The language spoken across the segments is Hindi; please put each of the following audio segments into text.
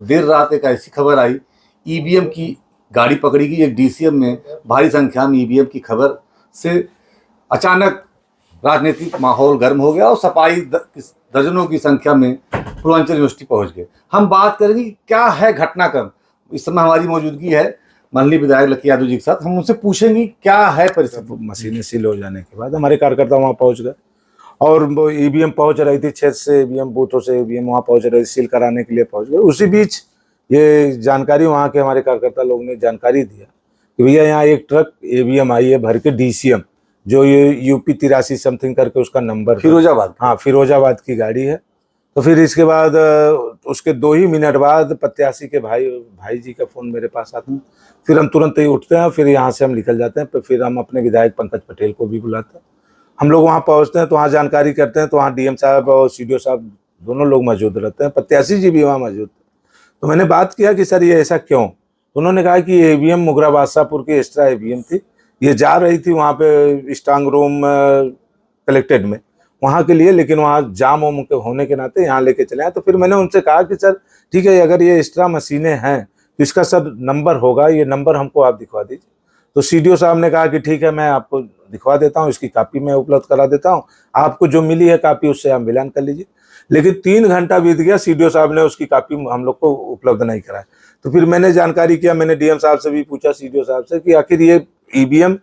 देर रात एक ऐसी खबर आई, ईवीएम की गाड़ी पकड़ी गई। एक डीसीएम में भारी संख्या में ईवीएम की खबर से अचानक राजनीतिक माहौल गर्म हो गया और सपाई दर्जनों की संख्या में पूर्वांचल यूनिवर्सिटी पहुंच गए। हम बात करेंगे क्या है घटनाक्रम। इस समय हमारी मौजूदगी है मंडली विधायक लकी यादव जी के साथ। हम उनसे पूछेंगे क्या है परिस्थिति। मशीनें सील हो जाने के बाद हमारे कार्यकर्ता वहाँ पहुंच गए और वो ईवीएम पहुंच रही थी, 6 से ईवीएम बूथों से ईवीएम वहाँ पहुंच रही थी, सील कराने के लिए पहुंच गए। उसी बीच ये जानकारी वहाँ के हमारे कार्यकर्ता लोग ने जानकारी दिया कि भैया यहाँ एक ट्रक ईवीएम आई है भर के डीसीएम, जो ये यूपी 83 समथिंग करके उसका नंबर, फिरोजाबाद, हाँ फिरोजाबाद की गाड़ी है। तो फिर इसके बाद उसके 2 ही मिनट बाद प्रत्याशी के भाई जी का फ़ोन मेरे पास आता है। फिर हम तुरंत ही उठते हैं, फिर यहाँ से हम निकल जाते हैं। फिर हम अपने विधायक पंकज पटेल को भी बुलाते हैं। हम लोग वहाँ पहुँचते हैं तो वहाँ जानकारी करते हैं तो वहाँ डीएम साहब और सीडीओ साहब दोनों लोग मौजूद रहते हैं, प्रत्याशी जी भी वहाँ मौजूद थे। तो मैंने बात किया कि सर ये ऐसा क्यों। तो उन्होंने कहा कि ईवीएम मुगरा बादशाहपुर की एक्स्ट्रा ईवीएम थी, ये जा रही थी वहाँ पे स्ट्रांग रूम कलेक्टेड में वहाँ के लिए, लेकिन वहाँ जाम वाम होने के नाते यहाँ लेके चले आए। तो फिर मैंने उनसे कहा कि सर ठीक है, अगर ये एक्स्ट्रा मशीनें हैं तो इसका सर नंबर होगा, ये नंबर हमको आप दिखवा दीजिए। तो सीडीओ साहब ने कहा कि ठीक है, मैं आपको दिखवा देता हूँ, इसकी कापी मैं उपलब्ध करा देता हूँ, आपको जो मिली है कापी उससे आप मिलान कर लीजिए। लेकिन 3 घंटा बीत गया, सीडीओ साहब ने उसकी कापी हम लोग को उपलब्ध नहीं कराया। तो फिर मैंने जानकारी किया, मैंने डीएम साहब से भी पूछा, सीडीओ साहब से, कि आखिर ये ईवीएम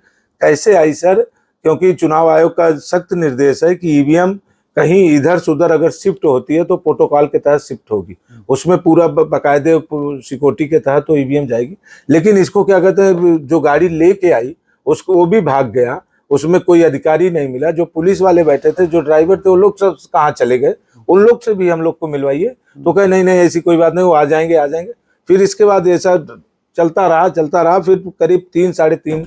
कैसे आई सर, क्योंकि चुनाव आयोग का सख्त निर्देश है कि ईवीएम कहीं इधर से उधर अगर शिफ्ट होती है तो प्रोटोकॉल के तहत शिफ्ट होगी, उसमें पूरा बाकायदे सिक्योरिटी के तहत तो ईवीएम जाएगी। लेकिन इसको क्या कहते हैं, जो गाड़ी लेके आई उसको वो भी भाग गया, उसमें कोई अधिकारी नहीं मिला। जो पुलिस वाले बैठे थे, जो ड्राइवर थे, वो लोग सब कहाँ चले गए, उन लोग से भी हम लोग को मिलवाइए। तो कहे नहीं नहीं ऐसी कोई बात नहीं, वो आ जाएंगे। फिर इसके बाद ऐसा चलता रहा। फिर करीब 3 साढ़े 3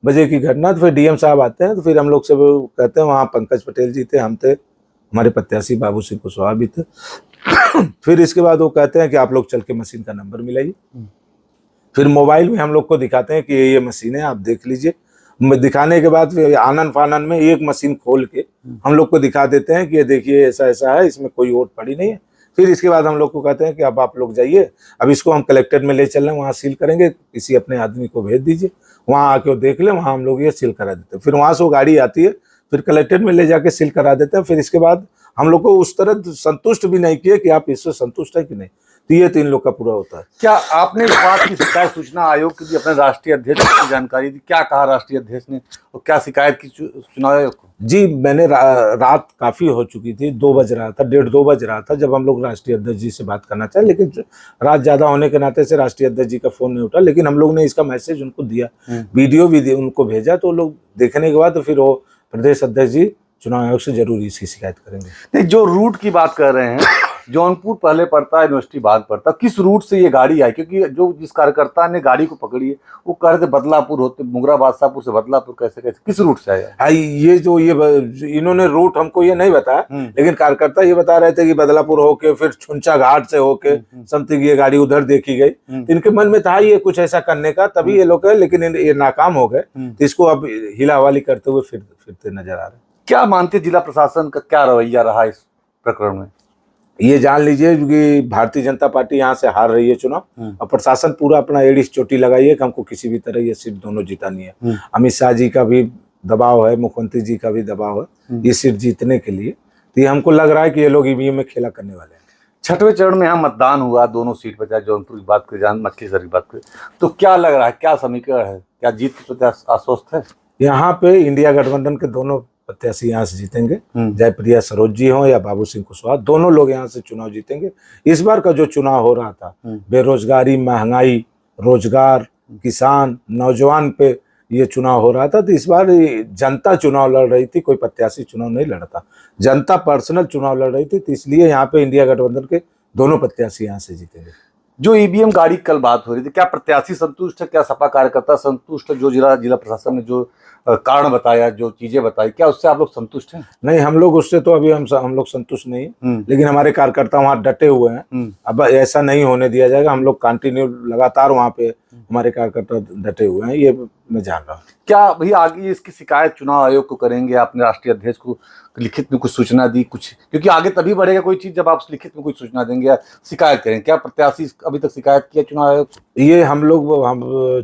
बजे की घटना। तो फिर डीएम साहब आते हैं, तो फिर हम लोग से वो कहते हैं, वहाँ पंकज पटेल जी थे, हम थे, हमारे प्रत्याशी बाबू सिंह कुशवाहा भी थे। फिर इसके बाद वो कहते हैं कि आप लोग चल के मशीन का नंबर मिलाइए। फिर मोबाइल में हम लोग को दिखाते हैं कि ये मशीन है, आप देख लीजिए। दिखाने के बाद फिर आनन फानन में एक मशीन खोल के हम लोग को दिखा देते हैं कि ये देखिए ऐसा ऐसा है, इसमें कोई वोट पड़ी नहीं है। फिर इसके बाद हम लोग को कहते हैं कि अब आप लोग जाइए, अब इसको हम कलेक्टेड में ले चल रहे हैं, वहाँ सील करेंगे, किसी अपने आदमी को भेज दीजिए, वहाँ आके वो देख ले, वहाँ हम लोग ये सील करा देते हैं। फिर वहाँ से वो गाड़ी आती है, फिर कलेक्टेड में ले जाके सील करा देते हैं। फिर इसके बाद हम लोग को उस तरह संतुष्ट भी नहीं किए कि आप इससे संतुष्ट है कि नहीं। तो ये 3 लोग का पूरा होता है। क्या आपने इस बात की शिकायत सूचना आयोग की दी, अपने राष्ट्रीय अध्यक्ष की जानकारी दी, क्या कहा राष्ट्रीय अध्यक्ष ने और क्या शिकायत की चुनाव आयोग को? जी मैंने रात काफ़ी हो चुकी थी, 2 बज रहा था, 1:30-2 बज रहा था जब हम लोग राष्ट्रीय अध्यक्ष जी से बात करना चाहे, लेकिन रात ज़्यादा होने के नाते से राष्ट्रीय अध्यक्ष जी का फ़ोन नहीं उठा। लेकिन हम लोग ने इसका मैसेज उनको दिया, वीडियो भी उनको भेजा, तो लोग देखने के बाद तो फिर वो प्रदेश अध्यक्ष जी चुनाव आयोग से जरूर इसकी शिकायत करेंगे। नहीं, जो रूट की बात कर रहे हैं, जौनपुर पहले पड़ता है, यूनिवर्सिटी बाद पड़ता है, किस रूट से ये गाड़ी आई? क्योंकि जो जिस कार्यकर्ता ने गाड़ी को पकड़ी है वो कह रहे थे बदलापुर होते, मुगरा बादशाहपुर से बदलापुर, कैसे किस रूट से आया? ये जो इन्होंने रूट हमको ये नहीं बताया, लेकिन कार्यकर्ता ये बता रहे थे कि बदलापुर होके फिर छुंचा घाट से होके समथिंग ये गाड़ी उधर देखी गई। इनके मन में था ये कुछ ऐसा करने का, तभी ये लोग, लेकिन ये नाकाम हो गए। तो इसको अब हिला हवाली करते हुए फिरते नजर आ रहे हैं। क्या मानते जिला प्रशासन का क्या रवैया रहा इस प्रकरण में? ये जान लीजिए कि भारतीय जनता पार्टी यहाँ से हार रही है चुनाव, और प्रशासन पूरा अपना एड़ी चोटी लगाई है कि हमको किसी भी तरह ये सीट दोनों जितानी है। अमित शाह जी का भी दबाव है, मुख्यमंत्री जी का भी दबाव है ये सीट जीतने के लिए। तो ये हमको लग रहा है कि ये लोग ईवीएम में खेला करने वाले हैं। 6वें चरण में यहाँ मतदान हुआ, दोनों सीट पर, चाहे जौनपुर की बात करें, मछलीशहर की बात करें, तो क्या लग रहा है, क्या समीकरण है, क्या जीत के प्रति आश्वस्त है? यहाँ पे इंडिया गठबंधन के दोनों प्रत्याशी यहाँ से जीतेंगे, जयप्रिया सरोज जी हो या बाबू सिंह कुशवाहा, दोनों लोग यहाँ से चुनाव जीतेंगे। इस बार का जो चुनाव हो रहा था, बेरोजगारी, महंगाई, रोजगार, किसान, नौजवान पे ये चुनाव हो रहा था, तो इस बार जनता चुनाव लड़ रही थी, कोई प्रत्याशी चुनाव नहीं लड़ता, जनता पर्सनल चुनाव लड़ रही थी। तो इसलिए यहाँ पे इंडिया गठबंधन के दोनों प्रत्याशी यहाँ से जीतेंगे। जो ईवीएम गाड़ी कल बात हो रही थी, क्या प्रत्याशी संतुष्ट है, क्या सपा कार्यकर्ता संतुष्ट है? जो जिला प्रशासन ने जो कारण बताया, जो चीजें बताई, क्या उससे आप लोग संतुष्ट हैं? नहीं, हम लोग उससे तो अभी हम लोग संतुष्ट नहीं है, लेकिन हमारे कार्यकर्ता वहाँ डटे हुए हैं। अब ऐसा नहीं होने दिया जाएगा, हम लोग कंटिन्यू लगातार वहाँ पे हमारे कार्यकर्ता डटे हुए हैं। ये मैं जान रहा हूँ। क्या भैया आगे इसकी शिकायत चुनाव आयोग को करेंगे? आपने राष्ट्रीय अध्यक्ष को लिखित में कुछ सूचना दी कुछ, क्योंकि आगे तभी बढ़ेगा कोई चीज जब आप लिखित में कुछ सूचना देंगे या शिकायत करेंगे। क्या प्रत्याशी अभी तक शिकायत किया चुनाव आयोग? ये हम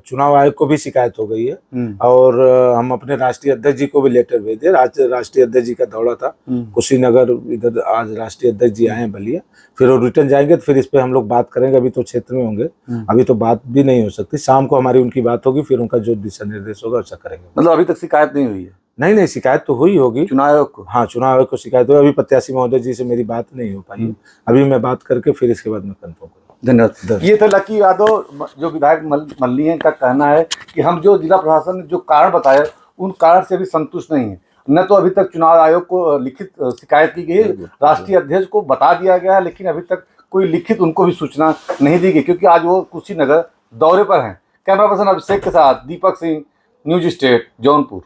चुनाव आयोग को भी शिकायत हो गई है और हम अपने राष्ट्रीय अध्यक्ष जी को भी लेटर भेज दिए। राष्ट्रीय अध्यक्ष जी का दौरा था कुशीनगर, इधर आज राष्ट्रीय अध्यक्ष जी आए हैं बलिया, फिर वो रिटर्न जाएंगे तो फिर इस पे हम लोग बात करेंगे। अभी तो क्षेत्र में होंगे, अभी तो बात भी नहीं हो सकती। शाम को हमारी उनकी बात होगी, फिर उनका जो दिशा निर्देश होगा वैसा करेंगे। मतलब अभी तक शिकायत नहीं हुई है? नहीं, शिकायत तो हुई होगी चुनाव आयोग को। हाँ, चुनाव आयोग को शिकायत हुई। अभी प्रत्याशी महोदय जी से मेरी बात नहीं हो पाई है, अभी मैं बात करके फिर इसके बाद मैं कंफर्म करूँगा। धन्यवाद। ये तो लकी यादव जो विधायक मल्ली का कहना है कि हम जो जिला प्रशासन ने जो कारण बताया उन कारण से भी संतुष्ट नहीं है। न तो अभी तक चुनाव आयोग को लिखित शिकायत की गई, राष्ट्रीय अध्यक्ष को बता दिया गया है, लेकिन अभी तक कोई लिखित उनको भी सूचना नहीं दी गई, क्योंकि आज वो कुशीनगर दौरे पर हैं। कैमरा पर्सन अभिषेक के साथ दीपक सिंह, न्यूज स्टेट जौनपुर।